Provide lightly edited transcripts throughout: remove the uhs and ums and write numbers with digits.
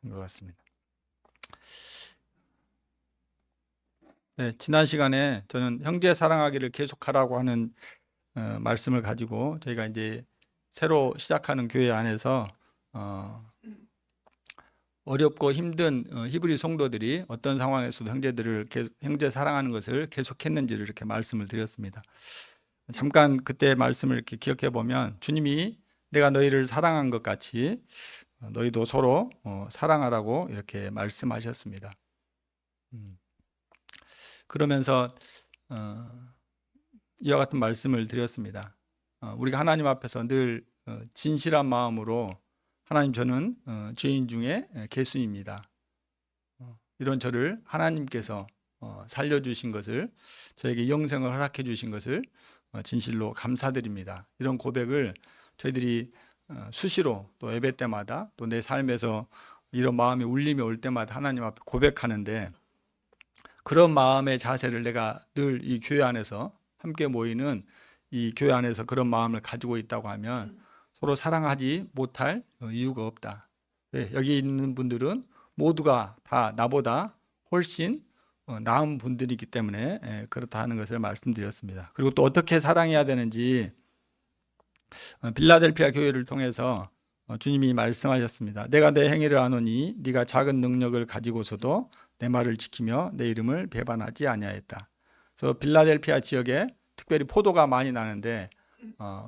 것 같습니다. 네, 지난 시간에 저는 형제 사랑하기를 계속하라고 하는 말씀을 가지고 저희가 이제 새로 시작하는 교회 안에서 어렵고 힘든 히브리 성도들이 어떤 상황에서도 형제 사랑하는 것을 계속했는지를 이렇게 말씀을 드렸습니다. 잠깐 그때 말씀을 이렇게 기억해 보면 주님이 내가 너희를 사랑한 것 같이 너희도 서로 사랑하라고 이렇게 말씀하셨습니다. 그러면서 이와 같은 말씀을 드렸습니다. 우리가 하나님 앞에서 늘 진실한 마음으로 하나님, 저는 죄인 중에 개수입니다. 이런 저를 하나님께서 살려주신 것을, 저에게 영생을 허락해 주신 것을 진실로 감사드립니다. 이런 고백을 저희들이 수시로 또 예배 때마다 또 내 삶에서 이런 마음이 울림이 올 때마다 하나님 앞에 고백하는데, 그런 마음의 자세를 내가 늘 이 교회 안에서 함께 모이는 이 교회 안에서 그런 마음을 가지고 있다고 하면 서로 사랑하지 못할 이유가 없다. 왜? 여기 있는 분들은 모두가 다 나보다 훨씬 나은 분들이기 때문에 그렇다 하는 것을 말씀드렸습니다. 그리고 또 어떻게 사랑해야 되는지 빌라델피아 교회를 통해서 주님이 말씀하셨습니다. 내가 내 행위를 아노니 네가 작은 능력을 가지고서도 내 말을 지키며 내 이름을 배반하지 아니하였다. 그래서 빌라델피아 지역에 특별히 포도가 많이 나는데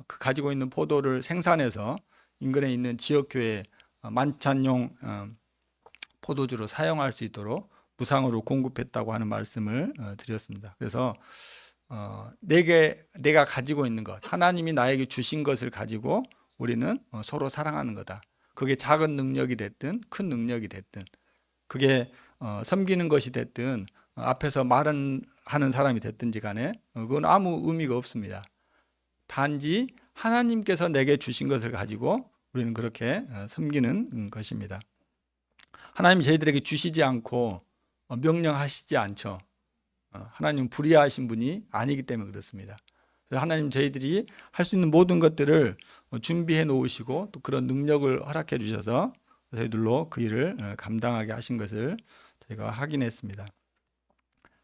그 가지고 있는 포도를 생산해서 인근에 있는 지역교회 만찬용 포도주로 사용할 수 있도록 무상으로 공급했다고 하는 말씀을 드렸습니다. 그래서 내가 가지고 있는 것, 하나님이 나에게 주신 것을 가지고 우리는 서로 사랑하는 거다. 그게 작은 능력이 됐든 큰 능력이 됐든, 그게 섬기는 것이 됐든 앞에서 말은 하는 사람이 됐든지 간에 그건 아무 의미가 없습니다. 단지 하나님께서 내게 주신 것을 가지고 우리는 그렇게 섬기는 것입니다. 하나님이 저희들에게 주시지 않고 명령하시지 않죠. 하나님은 불의하신 분이 아니기 때문에 그렇습니다. 그래서 하나님, 저희들이 할 수 있는 모든 것들을 준비해 놓으시고 또 그런 능력을 허락해 주셔서 저희들로 그 일을 감당하게 하신 것을 저희가 확인했습니다.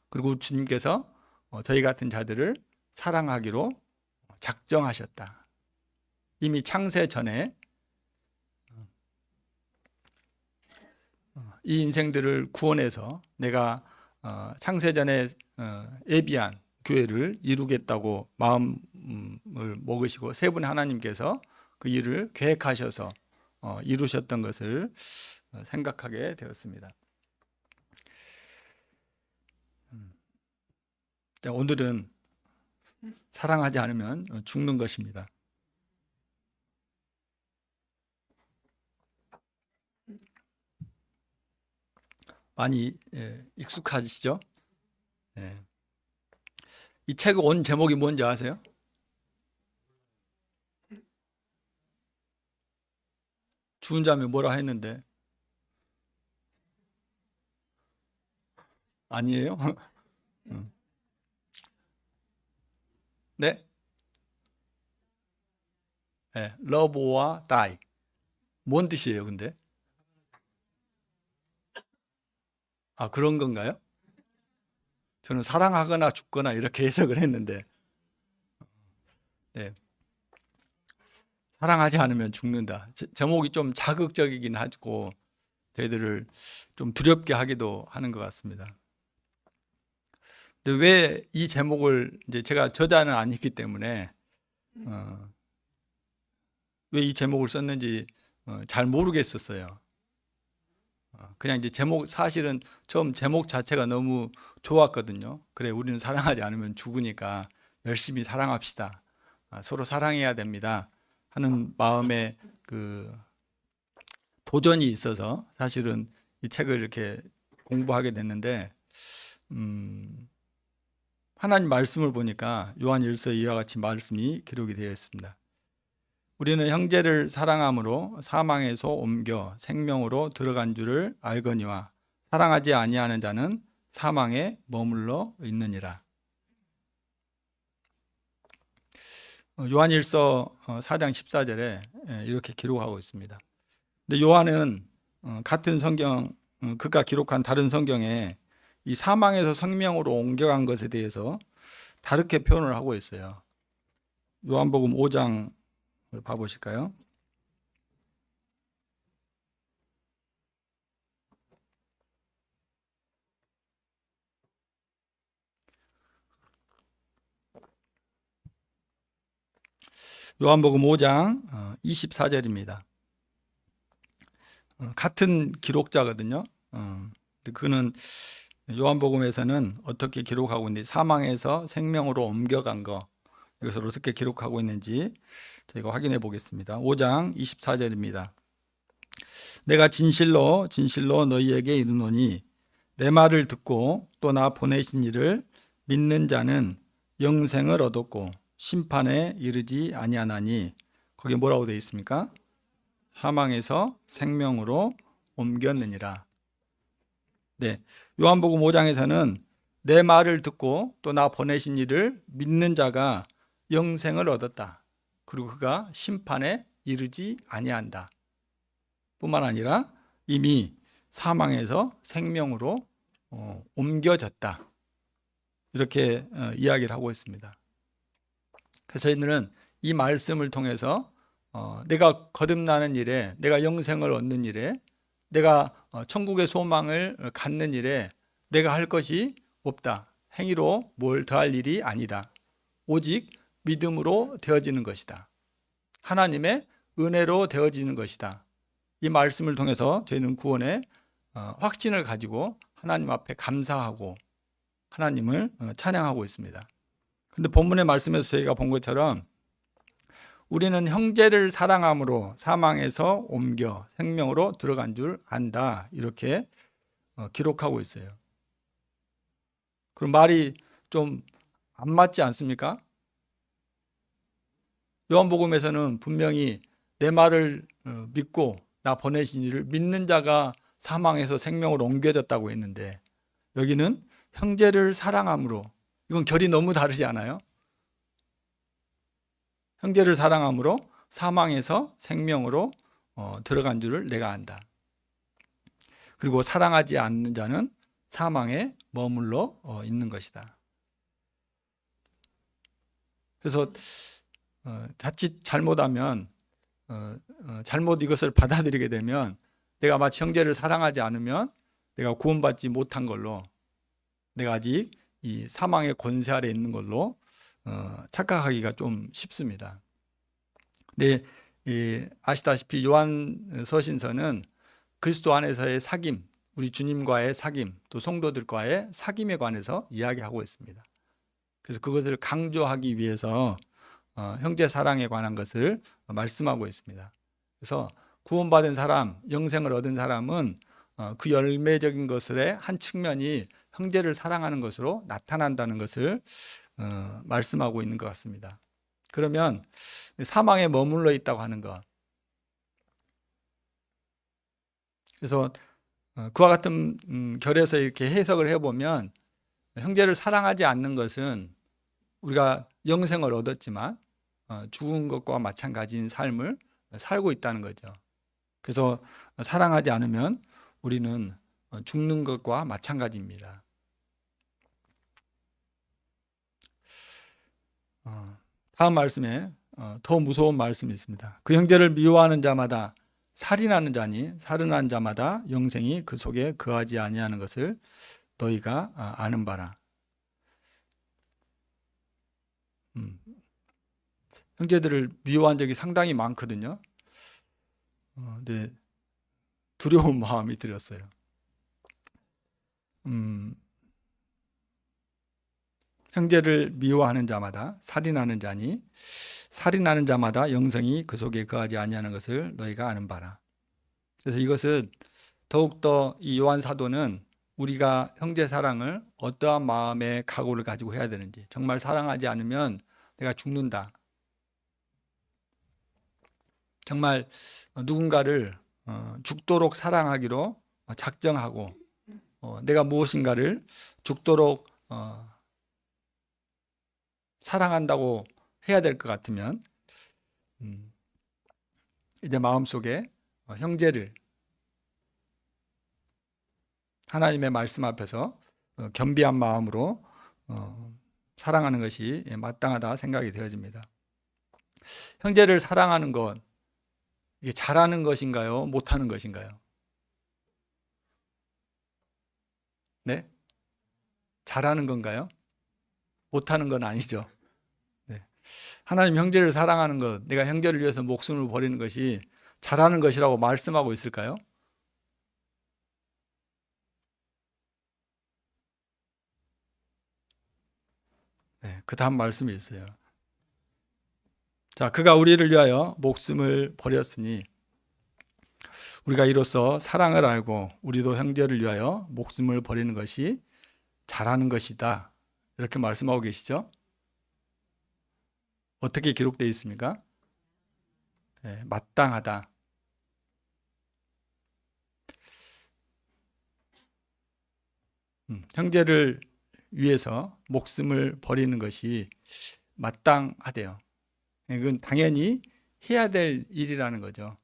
그리고 주님께서 저희 같은 자들을 사랑하기로 작정하셨다. 이미 창세 전에 이 인생들을 구원해서 내가 창세 전에 예비한 교회를 이루겠다고 마음을 먹으시고 세 분의 하나님께서 그 일을 계획하셔서 이루셨던 것을 생각하게 되었습니다. 오늘은 사랑하지 않으면 죽는 것입니다. 많이 익숙하시죠? 이 책의 온 제목이 뭔지 아세요? 죽은 자면 뭐라 했는데 아니에요? 네? 네, 러브와 die. 뭔 뜻이에요, 근데? 아, 그런 건가요? 저는 사랑하거나 죽거나 이렇게 해석을 했는데, 네. 사랑하지 않으면 죽는다. 제목이 좀 자극적이긴 하고 저희들을 좀 두렵게 하기도 하는 것 같습니다. 근데 왜 이 제목을, 이제 제가 저자는 아니기 때문에 왜 이 제목을 썼는지 잘 모르겠었어요. 그냥 이제 제목, 사실은 처음 제목 자체가 너무 좋았거든요. 그래, 우리는 사랑하지 않으면 죽으니까 열심히 사랑합시다. 서로 사랑해야 됩니다. 하는 마음에 그 도전이 있어서 사실은 이 책을 이렇게 공부하게 됐는데, 하나님 말씀을 보니까 요한일서 이와 같이 말씀이 기록이 되어 있습니다. 우리는 형제를 사랑함으로 사망에서 옮겨 생명으로 들어간 줄을 알거니와 사랑하지 아니하는 자는 사망에 머물러 있느니라. 요한일서 4장 14절에 이렇게 기록하고 있습니다. 근데 요한은 같은 성경 그가 기록한 다른 성경에 이 사망에서 생명으로 옮겨간 것에 대해서 다르게 표현을 하고 있어요. 요한복음 5장을 봐보실까요? 요한복음 5장 24절입니다. 같은 기록자거든요. 그는 요한복음에서는 어떻게 기록하고 있는지, 사망에서 생명으로 옮겨간 거, 이것을 어떻게 기록하고 있는지 저희가 확인해 보겠습니다. 5장 24절입니다. 내가 진실로 진실로 너희에게 이르노니 내 말을 듣고 또 나 보내신 이를 믿는 자는 영생을 얻었고 심판에 이르지 아니하나니, 거기에 뭐라고 되어 있습니까? 사망에서 생명으로 옮겼느니라. 네, 요한복음 5장에서는 내 말을 듣고 또 나 보내신 이를 믿는 자가 영생을 얻었다. 그리고 그가 심판에 이르지 아니한다. 뿐만 아니라 이미 사망에서 생명으로 옮겨졌다. 이렇게 이야기를 하고 있습니다. 그래서 저희들은 이 말씀을 통해서 내가 거듭나는 일에, 내가 영생을 얻는 일에, 내가 천국의 소망을 갖는 일에 내가 할 것이 없다. 행위로 뭘 더할 일이 아니다. 오직 믿음으로 되어지는 것이다. 하나님의 은혜로 되어지는 것이다. 이 말씀을 통해서 저희는 구원의 확신을 가지고 하나님 앞에 감사하고 하나님을 찬양하고 있습니다. 그런데 본문의 말씀에서 저희가 본 것처럼 우리는 형제를 사랑함으로 사망에서 옮겨 생명으로 들어간 줄 안다. 이렇게 기록하고 있어요. 그럼 말이 좀 안 맞지 않습니까? 요한복음에서는 분명히 내 말을 믿고 나 보내신 이를 믿는 자가 사망에서 생명으로 옮겨졌다고 했는데, 여기는 형제를 사랑함으로, 이건 결이 너무 다르지 않아요? 형제를 사랑함으로 사망에서 생명으로 들어간 줄을 내가 안다. 그리고 사랑하지 않는 자는 사망에 머물러 있는 것이다. 그래서 자칫 잘못하면 잘못 이것을 받아들이게 되면 내가 마치 형제를 사랑하지 않으면 내가 구원받지 못한 걸로, 내가 아직 이 사망의 권세 아래 있는 걸로 착각하기가 좀 쉽습니다. 근데 아시다시피 요한 서신서는 그리스도 안에서의 사귐, 우리 주님과의 사귐, 또 성도들과의 사귐에 관해서 이야기하고 있습니다. 그래서 그것을 강조하기 위해서 형제 사랑에 관한 것을 말씀하고 있습니다. 그래서 구원받은 사람, 영생을 얻은 사람은 그 열매적인 것의 한 측면이 형제를 사랑하는 것으로 나타난다는 것을 말씀하고 있는 것 같습니다. 그러면 사망에 머물러 있다고 하는 것, 그래서 그와 같은 결에서 이렇게 해석을 해보면 형제를 사랑하지 않는 것은 우리가 영생을 얻었지만 죽은 것과 마찬가지인 삶을 살고 있다는 거죠. 그래서 사랑하지 않으면 우리는 죽는 것과 마찬가지입니다. 다음 말씀에 더 무서운 말씀이 있습니다. 그 형제를 미워하는 자마다 살인하는 자니 살인하는 자마다 영생이 그 속에 거하지 아니하는 것을 너희가 아는 바라. 형제들을 미워한 적이 상당히 많거든요. 근데 두려운 마음이 들었어요. 형제를 미워하는 자마다 살인하는 자니 살인하는 자마다 영생이 그 속에 거하지 아니하는 것을 너희가 아는 바라. 그래서 이것은 더욱더 이 요한 사도는 우리가 형제 사랑을 어떠한 마음의 각오를 가지고 해야 되는지, 정말 사랑하지 않으면 내가 죽는다, 정말 누군가를 죽도록 사랑하기로 작정하고 내가 무엇인가를 죽도록 사랑한다고 해야 될 것 같으면 이제 마음속에 형제를 하나님의 말씀 앞에서 겸비한 마음으로 사랑하는 것이 마땅하다 생각이 되어집니다. 형제를 사랑하는 것, 이게 잘하는 것인가요? 못하는 것인가요? 네? 잘하는 건가요? 못하는 건 아니죠. 네. 하나님 형제를 사랑하는 것, 내가 형제를 위해서 목숨을 버리는 것이 잘하는 것이라고 말씀하고 있을까요? 네, 그 다음 말씀이 있어요. 자, 그가 우리를 위하여 목숨을 버렸으니 우리가 이로써 사랑을 알고 우리도 형제를 위하여 목숨을 버리는 것이 잘하는 것이다. 이렇게 말씀하고 계시죠? 어떻게 기록되어 있습니까? 네, 마땅하다. 형제를 위해서 목숨을 버리는 것이 마땅하대요. 이건 당연히 해야 될 일이라는 거죠.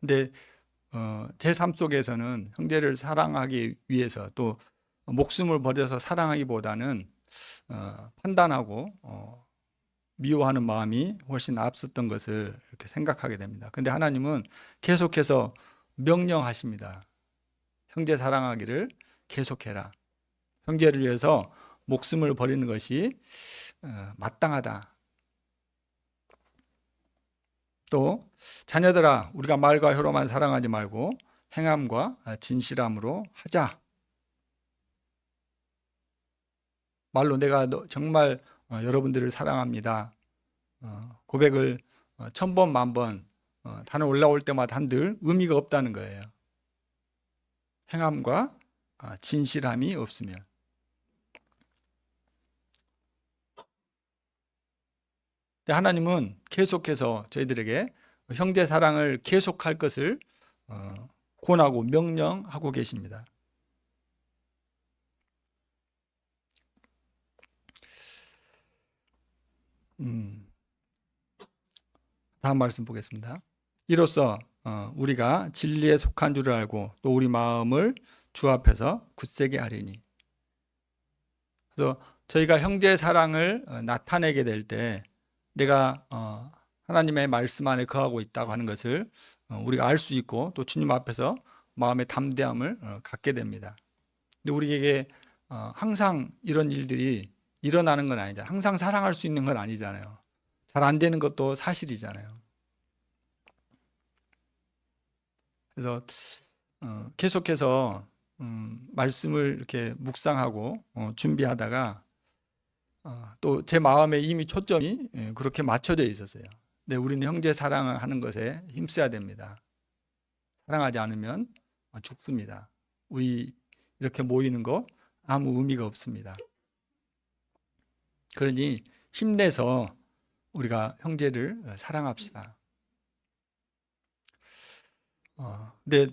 근데 제 삶 속에서는 형제를 사랑하기 위해서 또 목숨을 버려서 사랑하기보다는 판단하고 미워하는 마음이 훨씬 앞섰던 것을 이렇게 생각하게 됩니다. 근데 하나님은 계속해서 명령하십니다. 형제 사랑하기를 계속해라. 형제를 위해서 목숨을 버리는 것이 마땅하다. 또 자녀들아, 우리가 말과 혀로만 사랑하지 말고 행함과 진실함으로 하자. 말로 내가 정말 여러분들을 사랑합니다. 고백을 1000번, 만번 단어 올라올 때마다 한들 의미가 없다는 거예요. 행함과 진실함이 없으면. 하나님은 계속해서 저희들에게 형제 사랑을 계속할 것을 권하고 명령하고 계십니다. 다음 말씀 보겠습니다. 이로써 우리가 진리에 속한 줄을 알고 또 우리 마음을 주 앞에서 굳세게 하리니. 그래서 저희가 형제 사랑을 나타내게 될 때 내가 하나님의 말씀 안에 거하고 있다고 하는 것을 우리가 알 수 있고 또 주님 앞에서 마음의 담대함을 갖게 됩니다. 근데 우리에게 항상 이런 일들이 일어나는 건 아니잖아요. 항상 사랑할 수 있는 건 아니잖아요. 잘 안 되는 것도 사실이잖아요. 그래서 계속해서 말씀을 이렇게 묵상하고 준비하다가 또 제 마음에 이미 초점이 그렇게 맞춰져 있었어요. 근데 우리는 형제 사랑하는 것에 힘써야 됩니다. 사랑하지 않으면 죽습니다. 우리 이렇게 모이는 거 아무 의미가 없습니다. 그러니 힘내서 우리가 형제를 사랑합시다. 근데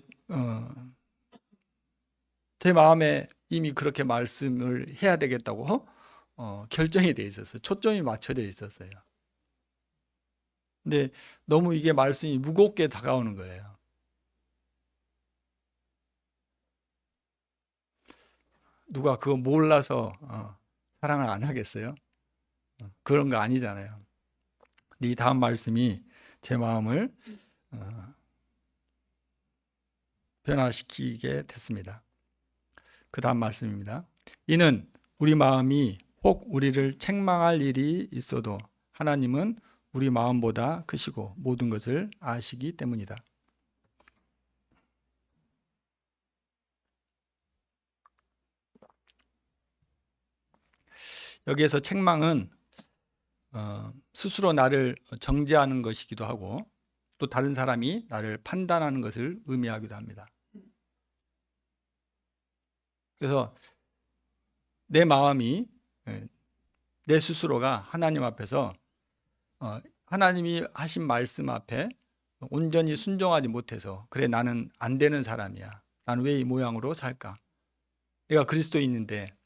제 마음에 이미 그렇게 말씀을 해야 되겠다고 결정이 돼 있었어요. 초점이 맞춰져 있었어요. 근데 너무 이게 말씀이 무겁게 다가오는 거예요. 누가 그거 몰라서 사랑을 안 하겠어요? 그런 거 아니잖아요. 이 다음 말씀이 제 마음을 변화시키게 됐습니다. 그 다음 말씀입니다. 이는 우리 마음이 혹 우리를 책망할 일이 있어도 하나님은 우리 마음보다 크시고 모든 것을 아시기 때문이다. 여기에서 책망은 스스로 나를 정죄하는 것이기도 하고 또 다른 사람이 나를 판단하는 것을 의미하기도 합니다. 그래서 내 마음이 내 스스로가 하나님 앞에서 하나님이 하신 말씀 앞에 온전히 순종하지 못해서 그래 나는 안 되는 사람이야. 나는 왜 이 모양으로 살까? 내가 그리스도인인데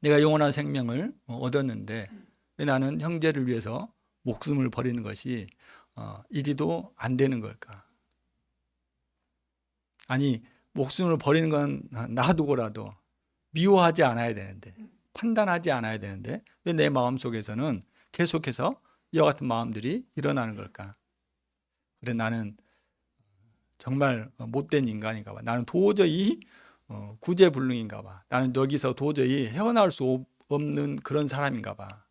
내가 영원한 생명을 얻었는데 왜 나는 형제를 위해서 목숨을 버리는 것이 이리도 안 되는 걸까? 아니, 목숨을 버리는 건 놔두고라도 미워하지 않아야 되는데, 판단하지 않아야 되는데 왜 내 마음속에서는 계속해서 이와 같은 마음들이 일어나는 걸까? 그래, 나는 정말 못된 인간인가 봐. 나는 도저히 구제불능인가 봐. 나는 여기서 도저히 헤어나올 수 없는 그런 사람인가 봐.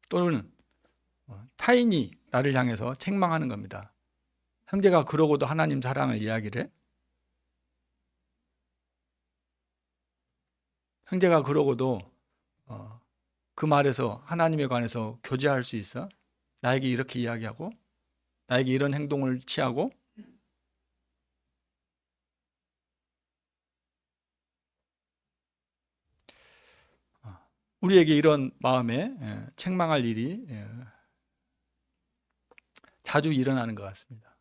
또는 타인이 나를 향해서 책망하는 겁니다. 형제가 그러고도 하나님 사랑을 이야기를 해? 형제가 그러고도 그 말에서 하나님에 관해서 교제할 수 있어? 나에게 이렇게 이야기하고 나에게 이런 행동을 취하고 우리에게 이런 마음에 책망할 일이 자주 일어나는 것 같습니다.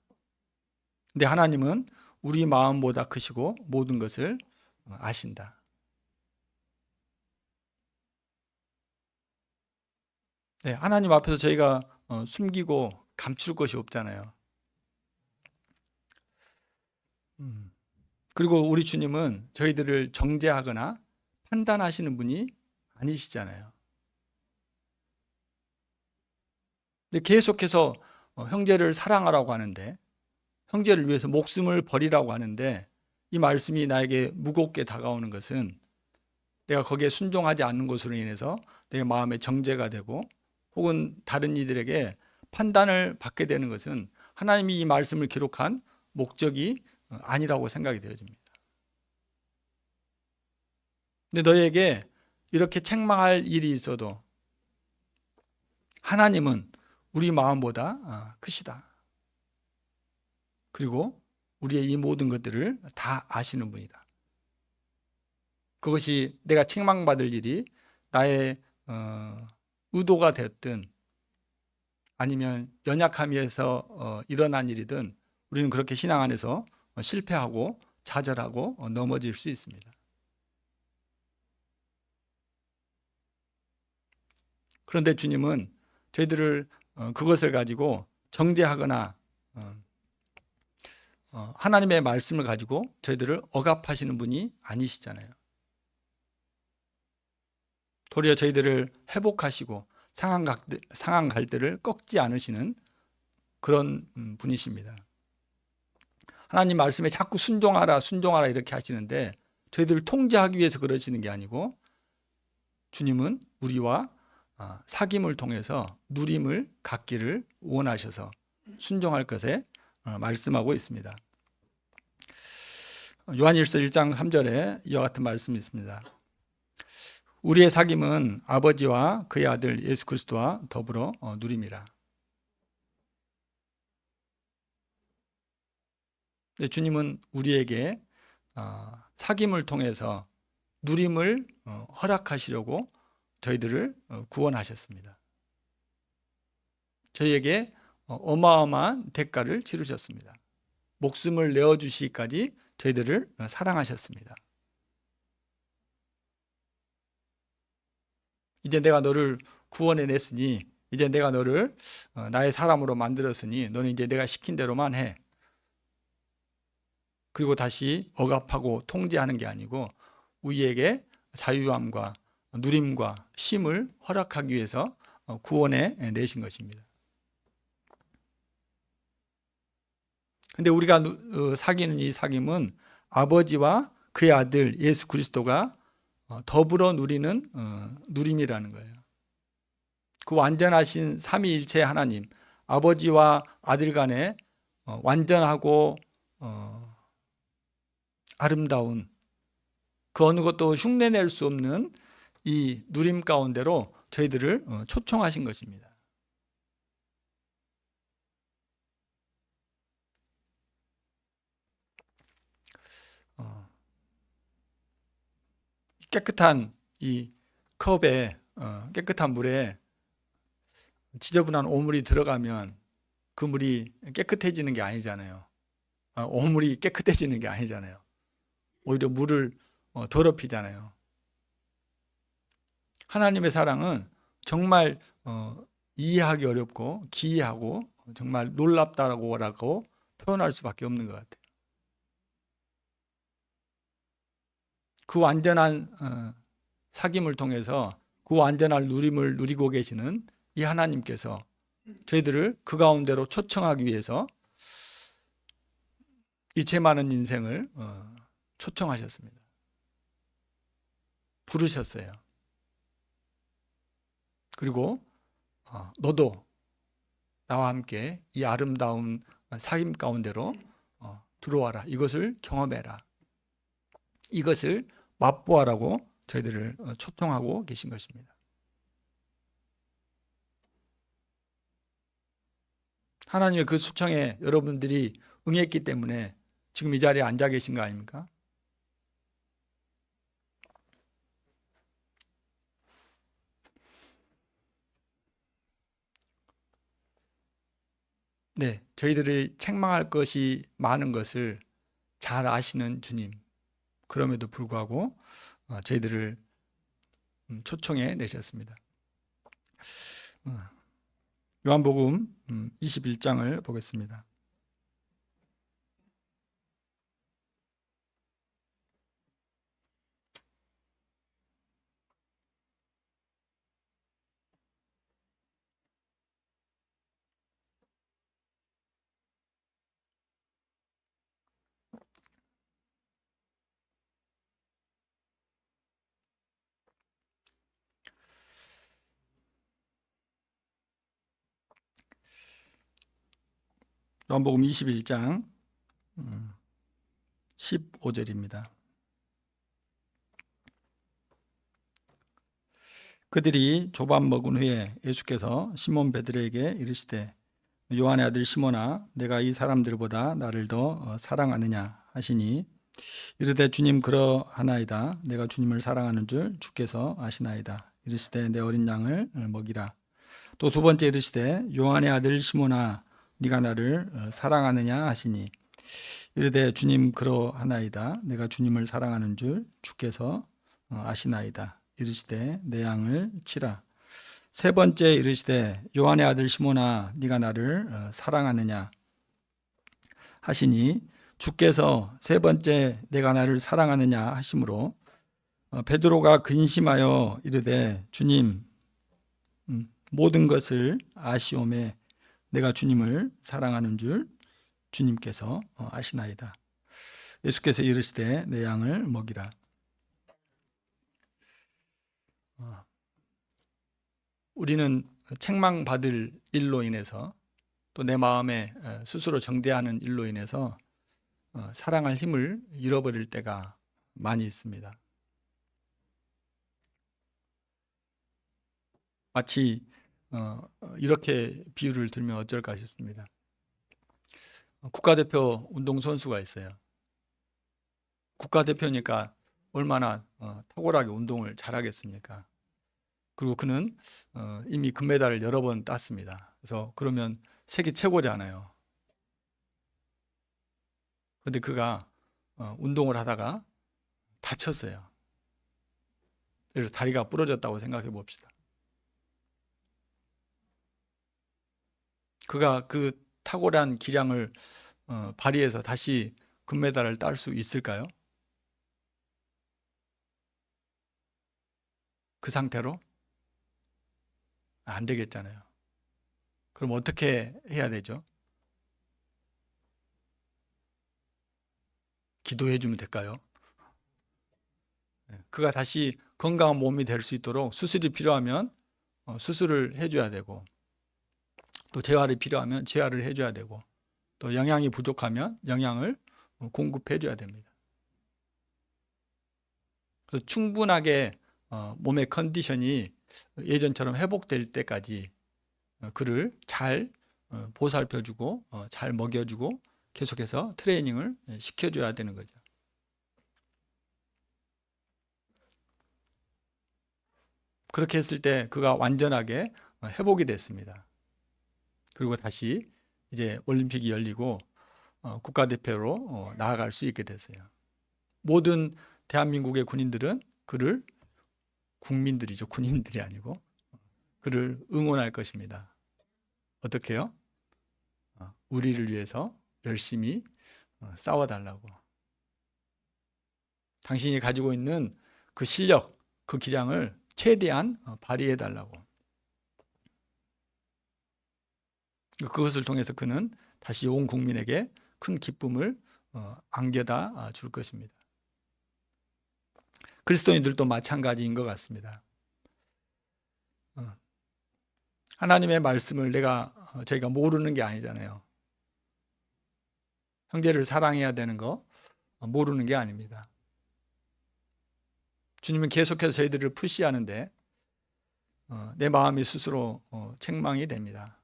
근데 하나님은 우리 마음보다 크시고 모든 것을 아신다. 네, 하나님 앞에서 저희가 숨기고 감출 것이 없잖아요. 그리고 우리 주님은 저희들을 정죄하거나 판단하시는 분이 아니시잖아요. 근데 계속해서 형제를 사랑하라고 하는데, 형제를 위해서 목숨을 버리라고 하는데, 이 말씀이 나에게 무겁게 다가오는 것은 내가 거기에 순종하지 않는 것으로 인해서 내 마음에 정죄가 되고 혹은 다른 이들에게 판단을 받게 되는 것은 하나님이 이 말씀을 기록한 목적이 아니라고 생각이 되어집니다. 근데 너에게 이렇게 책망할 일이 있어도 하나님은 우리 마음보다 크시다. 그리고 우리의 이 모든 것들을 다 아시는 분이다. 그것이 내가 책망받을 일이 나의 의도가 됐든 아니면 연약함에서 일어난 일이든 우리는 그렇게 신앙 안에서 실패하고 좌절하고 넘어질 수 있습니다. 그런데 주님은 저희들을 그것을 가지고 정죄하거나 하나님의 말씀을 가지고 저희들을 억압하시는 분이 아니시잖아요. 도리어 저희들을 회복하시고 상한 갈대를 꺾지 않으시는 그런 분이십니다. 하나님 말씀에 자꾸 순종하라 이렇게 하시는데 저희들을 통제하기 위해서 그러시는 게 아니고 주님은 우리와 사귐을 통해서 누림을 갖기를 원하셔서 순종할 것에 말씀하고 있습니다. 요한일서 1장 3절에 이와 같은 말씀이 있습니다. 우리의 사귐은 아버지와 그의 아들 예수 그리스도와 더불어 누림이라. 주님은 우리에게 사귐을 통해서 누림을 허락하시려고 저희들을 구원하셨습니다. 저희에게 어마어마한 대가를 치르셨습니다. 목숨을 내어주시기까지 저희들을 사랑하셨습니다. 이제 내가 너를 구원해냈으니 이제 내가 너를 나의 사람으로 만들었으니 너는 이제 내가 시킨 대로만 해. 그리고 다시 억압하고 통제하는 게 아니고 우리에게 자유함과 누림과 쉼을 허락하기 위해서 구원해 내신 것입니다. 근데 우리가 사귀는 이 사귐은 아버지와 그의 아들 예수 그리스도가 더불어 누리는 누림이라는 거예요. 그 완전하신 삼위일체 하나님, 아버지와 아들 간에 완전하고 아름다운 그 어느 것도 흉내낼 수 없는 이 누림 가운데로 저희들을 초청하신 것입니다. 깨끗한 이 컵에 깨끗한 물에 지저분한 오물이 들어가면 그 물이 깨끗해지는 게 아니잖아요. 오물이 깨끗해지는 게 아니잖아요. 오히려 물을 더럽히잖아요. 하나님의 사랑은 정말 이해하기 어렵고 기이하고 정말 놀랍다라고 표현할 수밖에 없는 것 같아요. 그 완전한 사귐을 통해서 그 완전한 누림을 누리고 계시는 이 하나님께서 저희들을 그 가운데로 초청하기 위해서 이 죄 많은 인생을 초청하셨습니다. 부르셨어요. 그리고 너도 나와 함께 이 아름다운 사귐 가운데로 들어와라. 이것을 경험해라. 이것을 맛보아라고 저희들을 초청하고 계신 것입니다. 하나님의 그 초청에 여러분들이 응했기 때문에 지금 이 자리에 앉아 계신 거 아닙니까? 네, 저희들이 책망할 것이 많은 것을 잘 아시는 주님, 그럼에도 불구하고 저희들을 초청해 내셨습니다. 요한복음 21장을 보겠습니다. 요한복음 21장 15절입니다. 그들이 조밥 먹은 후에 예수께서 시몬 베드로에게 이르시되 요한의 아들 시몬아 내가 이 사람들보다 나를 더 사랑하느냐 하시니 이르되 주님 그러하나이다. 내가 주님을 사랑하는 줄 주께서 아시나이다. 이르시되 내 어린 양을 먹이라. 또 두 번째 이르시되 요한의 아들 시몬아 네가 나를 사랑하느냐 하시니 이르되 주님 그러하나이다. 내가 주님을 사랑하는 줄 주께서 아시나이다. 이르시되 내 양을 치라. 세 번째 이르시되 요한의 아들 시몬아 네가 나를 사랑하느냐 하시니 주께서 세 번째 내가 나를 사랑하느냐 하심으로 베드로가 근심하여 이르되 주님 모든 것을 아시오매 내가 주님을 사랑하는 줄 주님께서 아시나이다. 예수께서 이르시되 내 양을 먹이라. 우리는 책망받을 일로 인해서 또 내 마음에 스스로 정죄하는 일로 인해서 사랑할 힘을 잃어버릴 때가 많이 있습니다. 마치 이렇게 비유를 들면 어쩔까 싶습니다. 국가대표 운동선수가 있어요. 국가대표니까 얼마나 탁월하게 운동을 잘하겠습니까? 그리고 그는 이미 금메달을 여러 번 땄습니다. 그래서 그러면 세계 최고잖아요. 그런데 그가 운동을 하다가 다쳤어요. 그래서 다리가 부러졌다고 생각해 봅시다. 그가 그 탁월한 기량을 발휘해서 다시 금메달을 딸 수 있을까요? 그 상태로? 안 되겠잖아요. 그럼 어떻게 해야 되죠? 기도해 주면 될까요? 그가 다시 건강한 몸이 될 수 있도록 수술이 필요하면 수술을 해줘야 되고 또 재활이 필요하면 재활을 해줘야 되고 또 영양이 부족하면 영양을 공급해 줘야 됩니다. 그래서 충분하게 몸의 컨디션이 예전처럼 회복될 때까지 그를 잘 보살펴주고 잘 먹여주고 계속해서 트레이닝을 시켜줘야 되는 거죠. 그렇게 했을 때 그가 완전하게 회복이 됐습니다. 그리고 다시 이제 올림픽이 열리고 국가대표로 나아갈 수 있게 됐어요. 모든 대한민국의 군인들은 그를 국민들이죠. 군인들이 아니고 그를 응원할 것입니다. 어떻게 해요? 우리를 위해서 열심히 싸워달라고. 당신이 가지고 있는 그 실력, 그 기량을 최대한 발휘해달라고. 그것을 통해서 그는 다시 온 국민에게 큰 기쁨을 안겨다 줄 것입니다. 그리스도인들도 마찬가지인 것 같습니다. 하나님의 말씀을 저희가 모르는 게 아니잖아요. 형제를 사랑해야 되는 거 모르는 게 아닙니다. 주님은 계속해서 저희들을 푸시하는데 내 마음이 스스로 책망이 됩니다.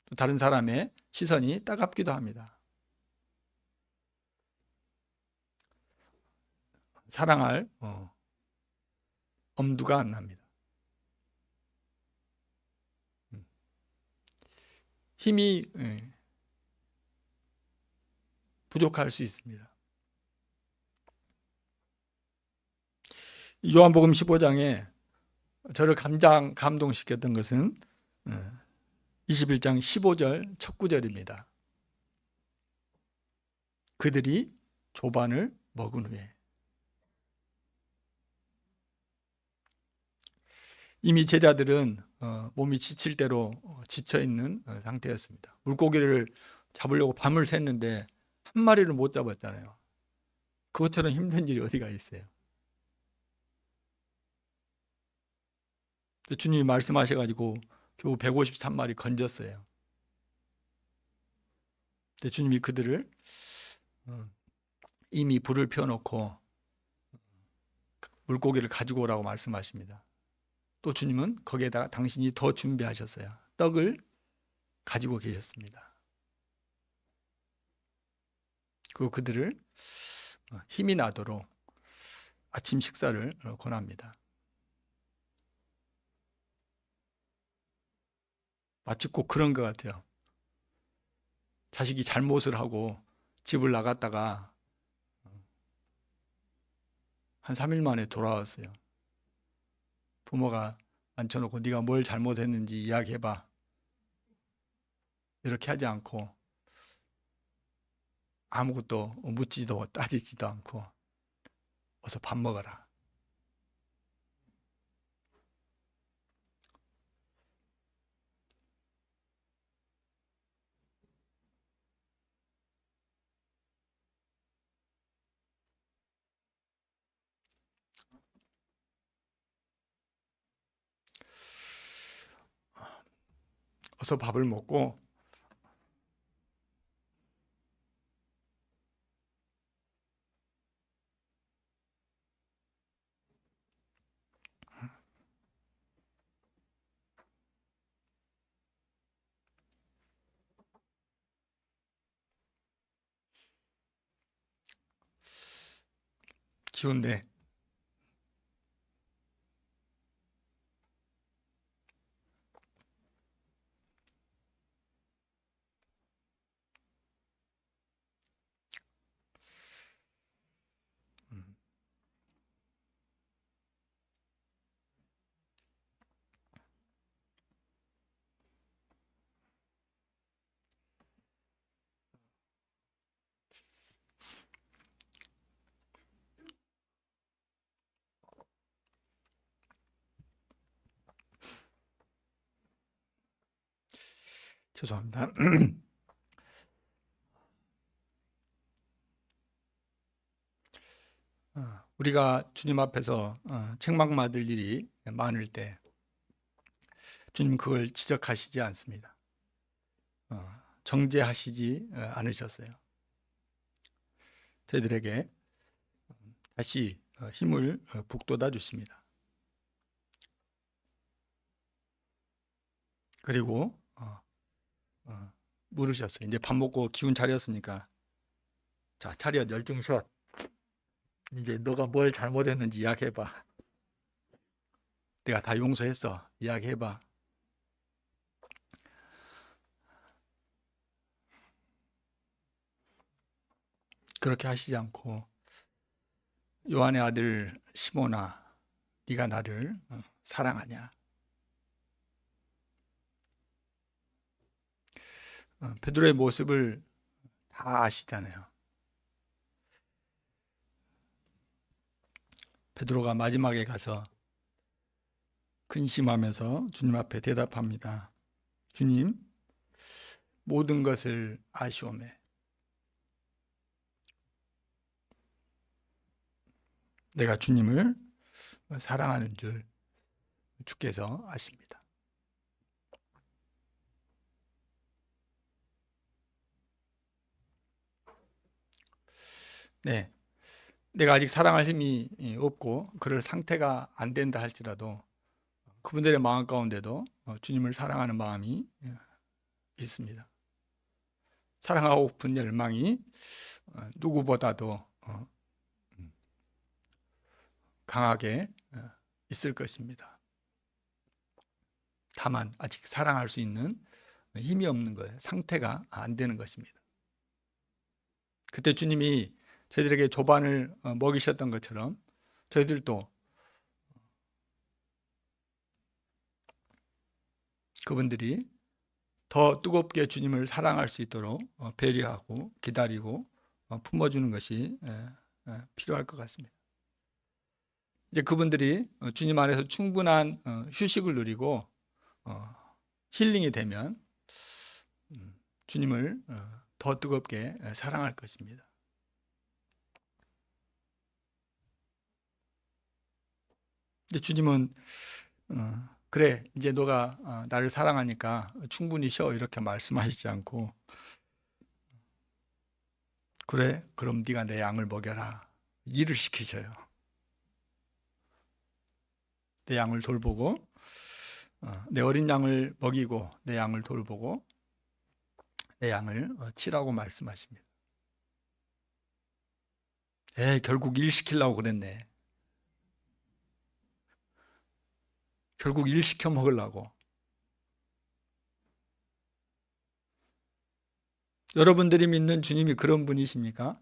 또 다른 사람의 시선이 따갑기도 합니다. 사랑할 엄두가 안 납니다. 힘이 부족할 수 있습니다. 요한복음 15장에 저를 감동시켰던 것은 21장 15절 첫 구절입니다. 그들이 조반을 먹은 후에. 이미 제자들은 몸이 지칠 대로 지쳐있는 상태였습니다. 물고기를 잡으려고 밤을 샜는데 한 마리를 못 잡았잖아요. 그것처럼 힘든 일이 어디가 있어요. 주님이 말씀하셔가지고 겨우 153마리 건졌어요. 근데 주님이 그들을 이미 불을 피워놓고 물고기를 가지고 오라고 말씀하십니다. 또 주님은 거기에다가 당신이 더 준비하셨어요. 떡을 가지고 계셨습니다. 그리고 그들을 힘이 나도록 아침 식사를 권합니다. 마치 꼭 그런 것 같아요. 자식이 잘못을 하고 집을 나갔다가 한 3일 만에 돌아왔어요. 부모가 앉혀놓고 네가 뭘 잘못했는지 이야기해봐. 이렇게 하지 않고 아무것도 묻지도 따지지도 않고 어서 밥 먹어라. 어서 밥을 먹고 기운내. 죄송합니다. 우리가 주님 앞에서 책망받을 일이 많을 때 주님 그걸 지적하시지 않습니다. 정죄하시지 않으셨어요. 저희들에게 다시 힘을 북돋아 주십니다. 그리고 물으셨어요. 이제 밥 먹고 기운 차렸으니까 자, 차렷 열중샷. 이제 너가 뭘 잘못했는지 이야기해봐. 내가 다 용서했어. 이야기해봐. 그렇게 하시지 않고 요한의 아들 시몬아, 네가 나를 사랑하냐? 베드로의 모습을 다 아시잖아요. 베드로가 마지막에 가서 근심하면서 주님 앞에 대답합니다. 주님, 모든 것을 아시오매. 내가 주님을 사랑하는 줄 주께서 아십니다. 네, 내가 아직 사랑할 힘이 없고 그럴 상태가 안 된다 할지라도 그분들의 마음 가운데도 주님을 사랑하는 마음이 있습니다. 사랑하고픈 열망이 누구보다도 강하게 있을 것입니다. 다만 아직 사랑할 수 있는 힘이 없는 거예요. 상태가 안 되는 것입니다. 그때 주님이 저희들에게 조반을 먹이셨던 것처럼 저희들도 그분들이 더 뜨겁게 주님을 사랑할 수 있도록 배려하고 기다리고 품어주는 것이 필요할 것 같습니다. 이제 그분들이 주님 안에서 충분한 휴식을 누리고 힐링이 되면 주님을 더 뜨겁게 사랑할 것입니다. 이제 주님은 그래, 이제 너가 나를 사랑하니까 충분히 쉬어 이렇게 말씀하시지 않고 그래, 그럼 네가 내 양을 먹여라 일을 시키셔요. 내 양을 돌보고 내 어린 양을 먹이고 내 양을 돌보고 내 양을 치라고 말씀하십니다. 결국 일 시키려고 그랬네. 결국 일 시켜 먹으려고. 여러분들이 믿는 주님이 그런 분이십니까?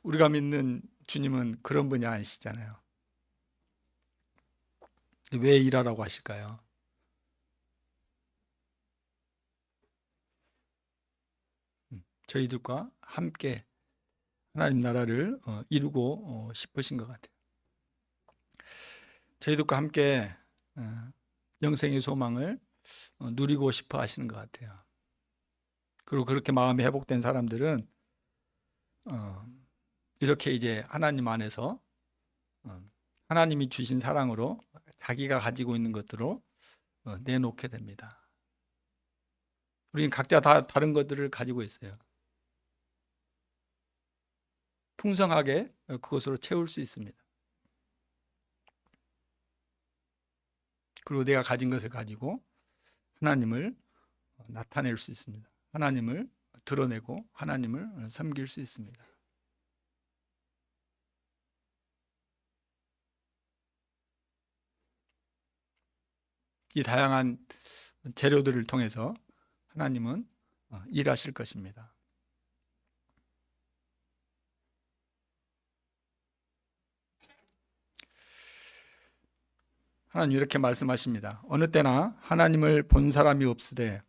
우리가 믿는 주님은 그런 분이 아니시잖아요. 왜 일하라고 하실까요? 저희들과 함께 하나님 나라를 이루고 싶으신 것 같아요. 저희들과 함께 영생의 소망을 누리고 싶어 하시는 것 같아요. 그리고 그렇게 마음이 회복된 사람들은 이렇게 이제 하나님 안에서 하나님이 주신 사랑으로 자기가 가지고 있는 것들로 내놓게 됩니다. 우리는 각자 다 다른 것들을 가지고 있어요. 풍성하게 그것으로 채울 수 있습니다. 그리고 내가 가진 것을 가지고 하나님을 나타낼 수 있습니다. 하나님을 드러내고 하나님을 섬길 수 있습니다. 이 다양한 재료들을 통해서 하나님은 일하실 것입니다. 하나님 이렇게 말씀하십니다. 어느 때나 하나님을 본 사람이 없으되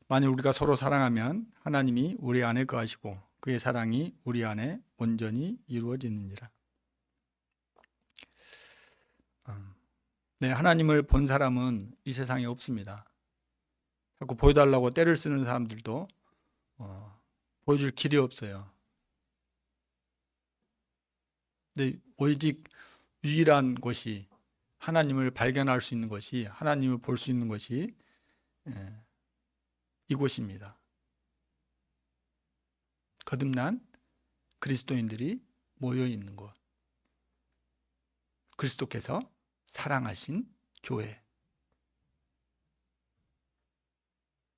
만일 우리가 서로 사랑하면 하나님이 우리 안에 거하시고 그의 사랑이 우리 안에 온전히 이루어지느니라. 네, 하나님을 본 사람은 이 세상에 없습니다. 자꾸 보여달라고 떼를 쓰는 사람들도 보여줄 길이 없어요. 근데 오직 유일한 곳이 하나님을 발견할 수 있는 것이 하나님을 볼 수 있는 것이 이곳입니다. 거듭난 그리스도인들이 모여 있는 곳. 그리스도께서 사랑하신 교회.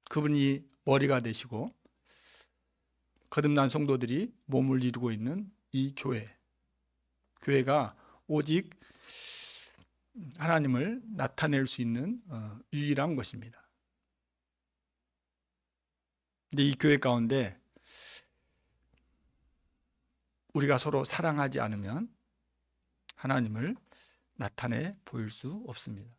그분이 머리가 되시고 거듭난 성도들이 몸을 이루고 있는 이 교회. 교회가 오직 하나님을 나타낼 수 있는 유일한 것입니다. 근데 이 교회 가운데 우리가 서로 사랑하지 않으면 하나님을 나타내 보일 수 없습니다.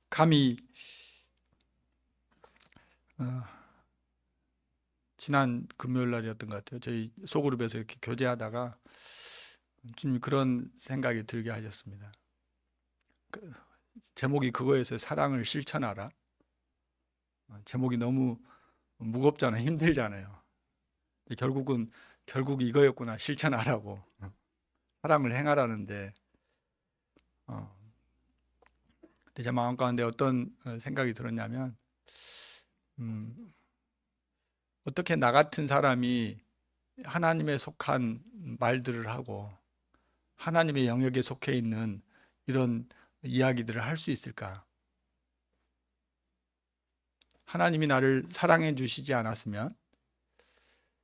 감히 지난 금요일 날이었던 것 같아요. 저희 소그룹에서 이렇게 교제하다가 주님이 그런 생각이 들게 하셨습니다. 제목이 그거였어요. 사랑을 실천하라. 제목이 너무 무겁잖아요. 힘들잖아요. 결국 이거였구나. 실천하라고. 사랑을 행하라는데 제 마음 가운데 어떤 생각이 들었냐면 어떻게 나 같은 사람이 하나님에 속한 말들을 하고 하나님의 영역에 속해 있는 이런 이야기들을 할 수 있을까? 하나님이 나를 사랑해 주시지 않았으면,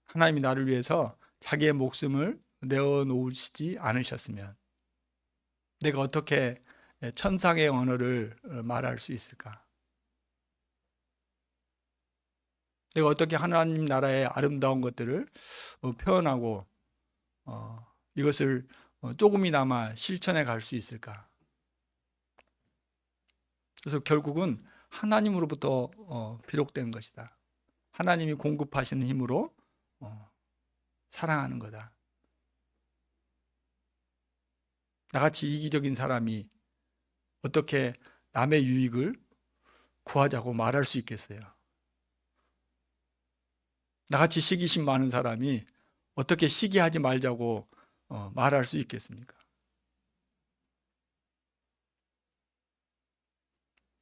하나님이 나를 위해서 자기의 목숨을 내어놓으시지 않으셨으면 내가 어떻게 천상의 언어를 말할 수 있을까? 내가 어떻게 하나님 나라의 아름다운 것들을 표현하고 이것을 조금이나마 실천해 갈 수 있을까? 그래서 결국은 하나님으로부터 비롯된 것이다. 하나님이 공급하시는 힘으로 사랑하는 거다. 나같이 이기적인 사람이 어떻게 남의 유익을 구하자고 말할 수 있겠어요? 나같이 시기심 많은 사람이 어떻게 시기하지 말자고 말할 수 있겠습니까?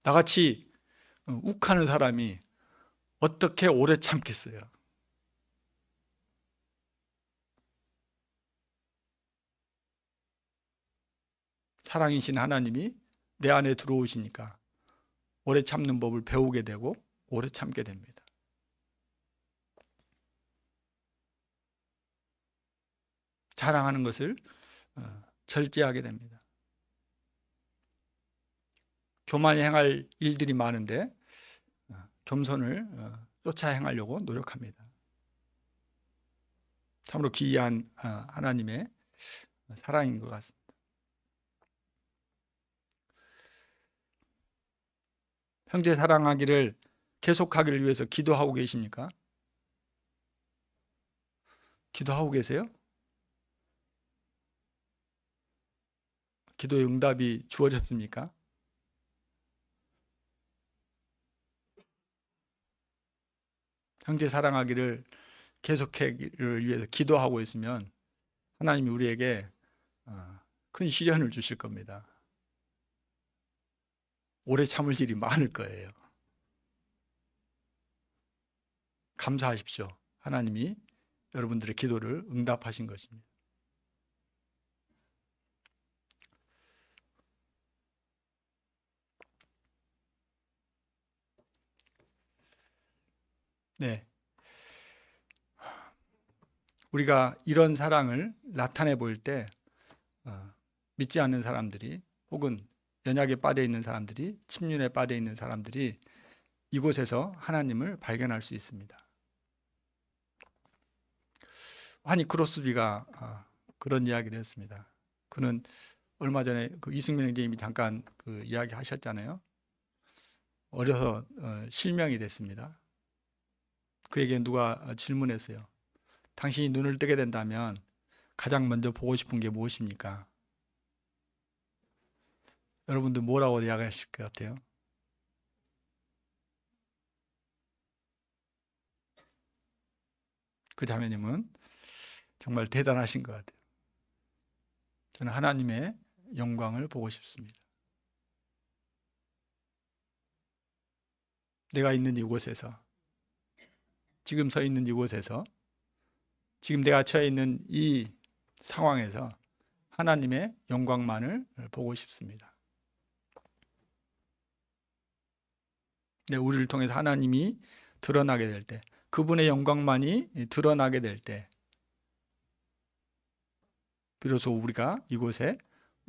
나같이 욱하는 사람이 어떻게 오래 참겠어요? 사랑이신 하나님이 내 안에 들어오시니까 오래 참는 법을 배우게 되고 오래 참게 됩니다. 자랑하는 것을 절제하게 됩니다. 교만히 행할 일들이 많은데 겸손을 쫓아 행하려고 노력합니다. 참으로 기이한 하나님의 사랑인 것 같습니다. 형제 사랑하기를 계속하기를 위해서 기도하고 계십니까? 기도하고 계세요? 기도의 응답이 주어졌습니까? 형제 사랑하기를 계속하기를 위해서 기도하고 있으면 하나님이 우리에게 큰 시련을 주실 겁니다. 오래 참을 일이 많을 거예요. 감사하십시오. 하나님이 여러분들의 기도를 응답하신 것입니다. 네. 우리가 이런 사랑을 나타내 보일 때 믿지 않는 사람들이 혹은 연약에 빠져 있는 사람들이, 침륜에 빠져 있는 사람들이 이곳에서 하나님을 발견할 수 있습니다. 환희 크로스비가 그런 이야기를 했습니다. 그는 얼마 전에 그 이승민 형제님이 잠깐 그 이야기 하셨잖아요. 어려서 실명이 됐습니다. 그에게 누가 질문했어요. 당신이 눈을 뜨게 된다면 가장 먼저 보고 싶은 게 무엇입니까? 여러분들 뭐라고 이야기하실 것 같아요? 그 자매님은 정말 대단하신 것 같아요. 저는 하나님의 영광을 보고 싶습니다. 내가 있는 이곳에서, 지금 서 있는 이곳에서, 지금 내가 처해 있는 이 상황에서 하나님의 영광만을 보고 싶습니다. 네, 우리를 통해서 하나님이 드러나게 될 때, 그분의 영광만이 드러나게 될 때, 비로소 우리가 이곳에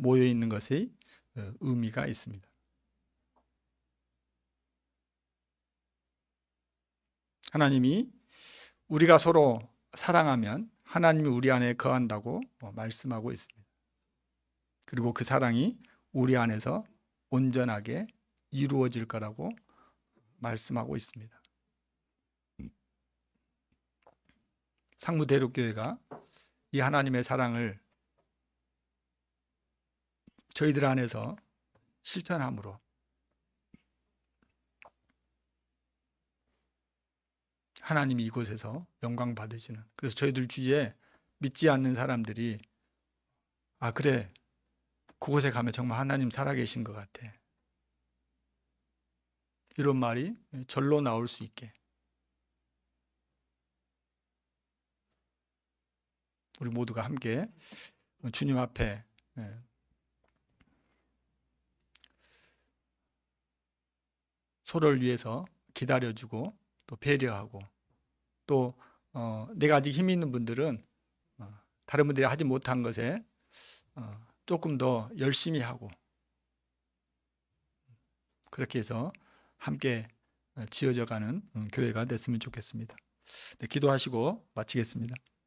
모여 있는 것의 의미가 있습니다. 하나님이 우리가 서로 사랑하면 하나님이 우리 안에 거한다고 말씀하고 있습니다. 그리고 그 사랑이 우리 안에서 온전하게 이루어질 거라고 말씀하고 있습니다. 상무대륙교회가 이 하나님의 사랑을 저희들 안에서 실천함으로 하나님이 이곳에서 영광 받으시는, 그래서 저희들 주위에 믿지 않는 사람들이 아 그래 그곳에 가면 정말 하나님 살아계신 것 같아, 이런 말이 절로 나올 수 있게 우리 모두가 함께 주님 앞에 서로를 위해서 기다려주고 또 배려하고 또 내가 아직 힘이 있는 분들은 다른 분들이 하지 못한 것에 조금 더 열심히 하고 그렇게 해서 함께 지어져 가는 교회가 됐으면 좋겠습니다. 네, 기도하시고 마치겠습니다.